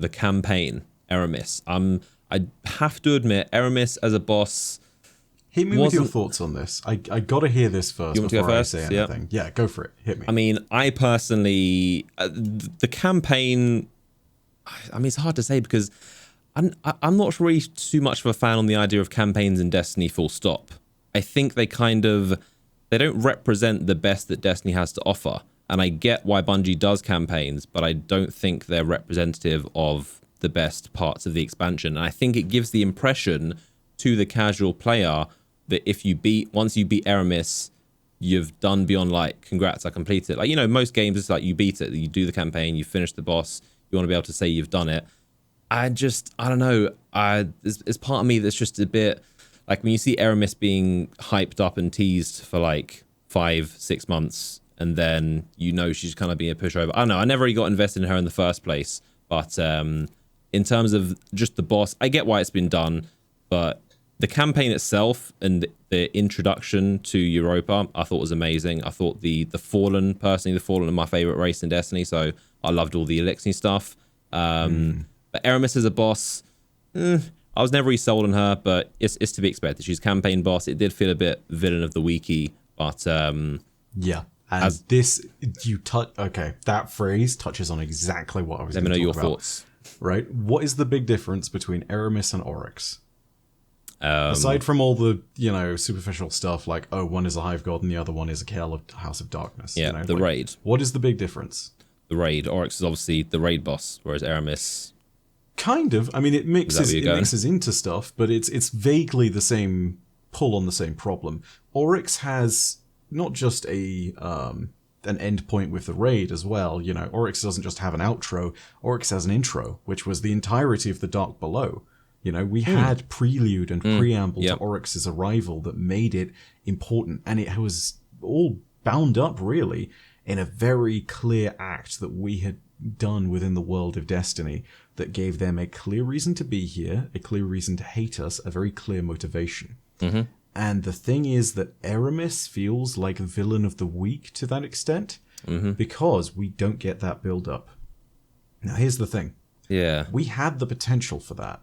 the campaign, Eramis. I have to admit, Eramis as a boss. Hit me with your thoughts on this. I gotta hear this first You want to go before first? I say anything. Yeah, go for it. Hit me. I mean, I personally, the campaign. I mean, it's hard to say because I'm not really too much of a fan on the idea of campaigns in Destiny. Full stop. I think they don't represent the best that Destiny has to offer, and I get why Bungie does campaigns, but I don't think they're representative of the best parts of the expansion. And I think it gives the impression to the casual player that once you beat Eramis, you've done beyond like, congrats, I completed it. Like, you know, most games it's like you beat it, you do the campaign, you finish the boss, you want to be able to say you've done it. I don't know. It's part of me that's just a bit like when you see Eramis being hyped up and teased for like 5-6 months, and then you know she's kind of being a pushover. I don't know. I never really got invested in her in the first place, but in terms of just the boss, I get why it's been done, but the campaign itself and the introduction to Europa, I thought was amazing. I thought the Fallen, personally, the Fallen are my favorite race in Destiny, so I loved all the Elixir stuff. But Eramis as a boss, I was never really sold on her, but it's to be expected. She's campaign boss. It did feel a bit villain of the weeky, but yeah. And that phrase touches on exactly what I was going to talk about. Let me know your thoughts. Right? What is the big difference between Eramis and Oryx? Aside from all the, superficial stuff like, oh, one is a Hive God and the other one is a Kale of House of Darkness. Yeah, the raid. What is the big difference? The raid. Oryx is obviously the raid boss, whereas Eramis... Kind of. I mean, it mixes into stuff, but it's vaguely the same pull on the same problem. Oryx has not just an end point with the raid as well. Oryx doesn't just have an outro. Oryx has an intro, which was the entirety of the Dark Below. We had prelude and preamble to Oryx's arrival that made it important, and it was all bound up, really, in a very clear act that we had done within the world of Destiny that gave them a clear reason to be here, a clear reason to hate us, a very clear motivation. Mm-hmm. And the thing is that Eramis feels like villain of the week to that extent, because we don't get that build-up. Now, here's the thing. Yeah. We had the potential for that.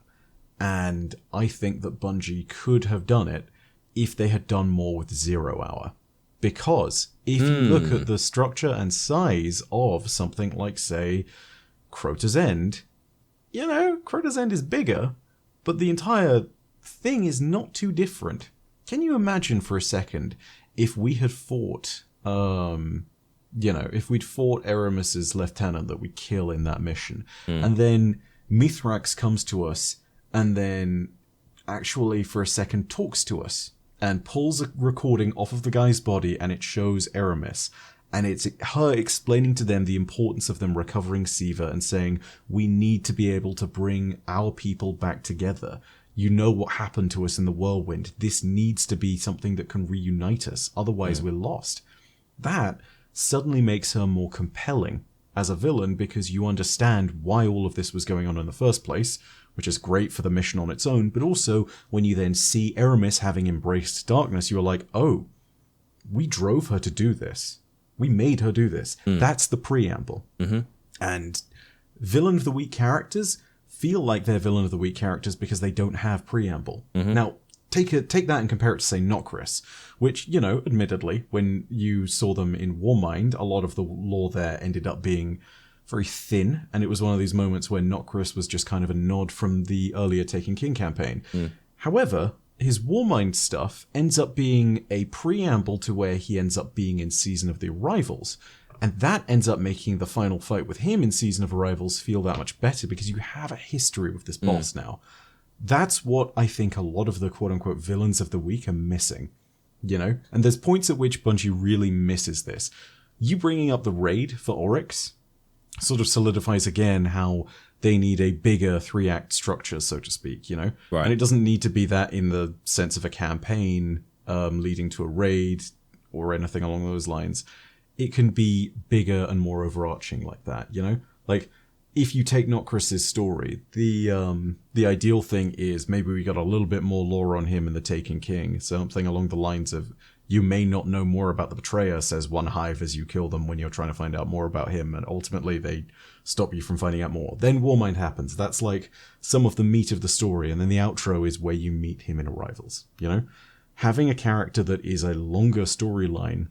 And I think that Bungie could have done it if they had done more with 0 Hour. Because if you look at the structure and size of something like, say, Crota's End, Crota's End is bigger, but the entire thing is not too different. Can you imagine for a second if we had fought, if we'd fought Eramis's lieutenant that we kill in that mission, and then Mithrax comes to us and then actually for a second talks to us and pulls a recording off of the guy's body and it shows Eramis. And it's her explaining to them the importance of them recovering Siva and saying, we need to be able to bring our people back together. You know what happened to us in the whirlwind. This needs to be something that can reunite us. Otherwise, we're lost. That suddenly makes her more compelling as a villain because you understand why all of this was going on in the first place, which is great for the mission on its own, but also when you then see Eramis having embraced darkness, you're like, oh, we drove her to do this. We made her do this. That's the preamble. Mm-hmm. And villain of the week characters feel like they're villain of the week characters because they don't have preamble. Mm-hmm. Now, take that and compare it to, say, Nokris, which, admittedly, when you saw them in Warmind, a lot of the lore there ended up being very thin, and it was one of these moments where Nokris was just kind of a nod from the earlier Taken King campaign. However, his Warmind stuff ends up being a preamble to where he ends up being in Season of the Arrivals, and that ends up making the final fight with him in Season of Arrivals feel that much better because you have a history with this boss now. That's what I think a lot of the quote-unquote villains of the week are missing, And there's points at which Bungie really misses this. You bringing up the raid for Oryx sort of solidifies again how they need a bigger 3-act structure, so to speak, Right. And it doesn't need to be that in the sense of a campaign leading to a raid or anything along those lines. It can be bigger and more overarching like that, Like, if you take Nokris's story, the ideal thing is maybe we got a little bit more lore on him in the Taken King, something along the lines of You may not know more about the betrayer, says one hive as you kill them when you're trying to find out more about him, and ultimately they stop you from finding out more. Then Warmind happens. That's like some of the meat of the story, and then the outro is where you meet him in Arrivals, you know? Having a character that is a longer storyline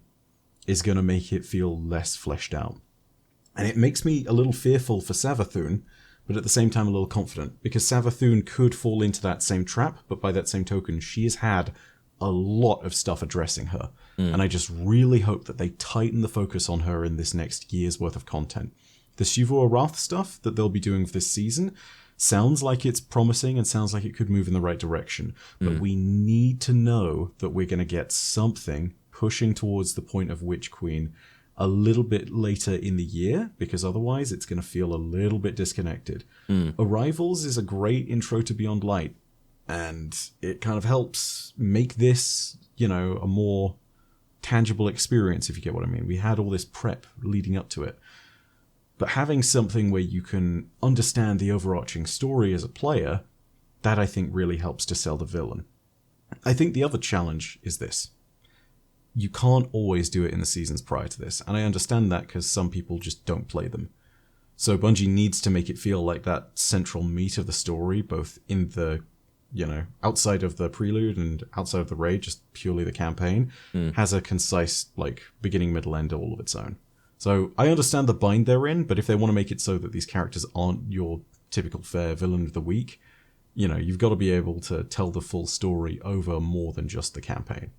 is going to make it feel less fleshed out. And it makes me a little fearful for Savathun, but at the same time a little confident, because Savathun could fall into that same trap, but by that same token, she has had a lot of stuff addressing her. And I just really hope that they tighten the focus on her in this next year's worth of content. The Shivua Wrath stuff that they'll be doing this season sounds like it's promising and sounds like it could move in the right direction. But we need to know that we're going to get something pushing towards the point of Witch Queen a little bit later in the year, because otherwise it's going to feel a little bit disconnected. Arrivals is a great intro to Beyond Light, and it kind of helps make this, you know, a more tangible experience, if you get what I mean. We had all this prep leading up to it. But having something where you can understand the overarching story as a player, that I think really helps to sell the villain. I think the other challenge is this. You can't always do it in the seasons prior to this, and I understand that because some people just don't play them. So Bungie needs to make it feel like that central meat of the story, both in the, you know, outside of the prelude and outside of the raid, just purely the campaign, has a concise, like, beginning, middle, end all of its own. So I understand the bind they're in, but if they want to make it so that these characters aren't your typical fair villain of the week, you know, you've got to be able to tell the full story over more than just the campaign.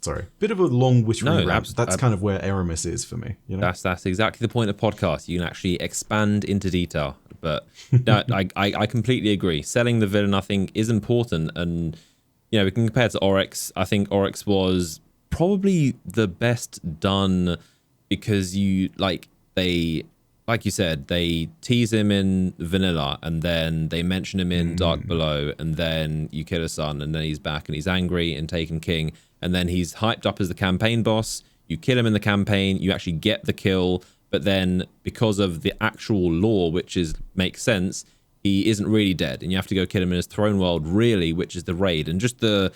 Sorry, bit of a long wish rant. That's kind of where Eramis is for me. You know, that's exactly the point of podcast. You can actually expand into detail. But no, I completely agree. Selling the villain, I think, is important, and you know, we can compare it to Oryx. I think Oryx was probably the best done because you like you said, they tease him in vanilla, and then they mention him in Dark Below, and then you kill his son, and then he's back and he's angry and taken king, and then he's hyped up as the campaign boss. You kill him in the campaign, you actually get the kill, but then because of the actual lore, which makes sense, he isn't really dead, and you have to go kill him in his throne world, really, which is the raid. And just the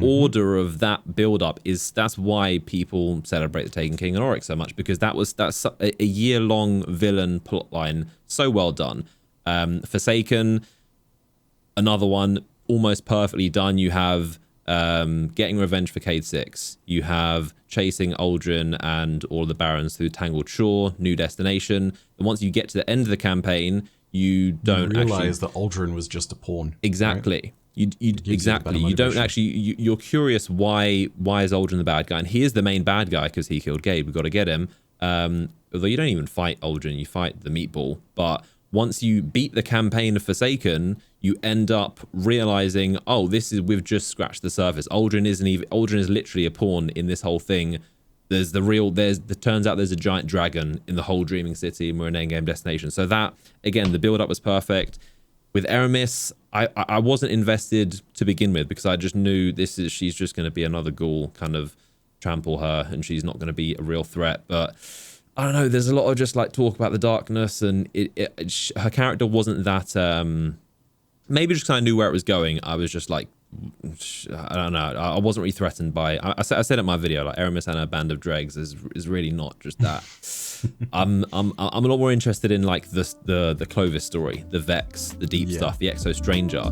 order of that build-up that's why people celebrate the Taken King and Oryx so much, because that's a year-long villain plotline, so well done. Forsaken, another one, almost perfectly done. You have getting revenge for Cade 6. You have chasing Aldrin and all the barons through Tangled Shore, new destination. And once you get to the end of the campaign, you don't realize that Aldrin was just a pawn. Exactly. Right? Exactly. You don't actually. You're curious why is Aldrin the bad guy, and he is the main bad guy because he killed Gabe. We've got to get him. Although you don't even fight Aldrin, you fight the meatball. But once you beat the campaign of Forsaken, you end up realizing, oh, we've just scratched the surface. Aldrin is literally a pawn in this whole thing. Turns out there's a giant dragon in the whole Dreaming City, and we're an endgame destination. So that, again, the build up was perfect. With Eramis, I wasn't invested to begin with because I just knew she's just going to be another ghoul, kind of trample her, and she's not going to be a real threat. But I don't know, there's a lot of just like talk about the darkness, and her character wasn't that, maybe just because I knew where it was going, I was just like, I don't know, I wasn't really threatened by, I said in my video, like Eramis and her band of dregs is really not just that. I'm a lot more interested in like the Clovis story, the Vex, the deep stuff, the Exo Stranger.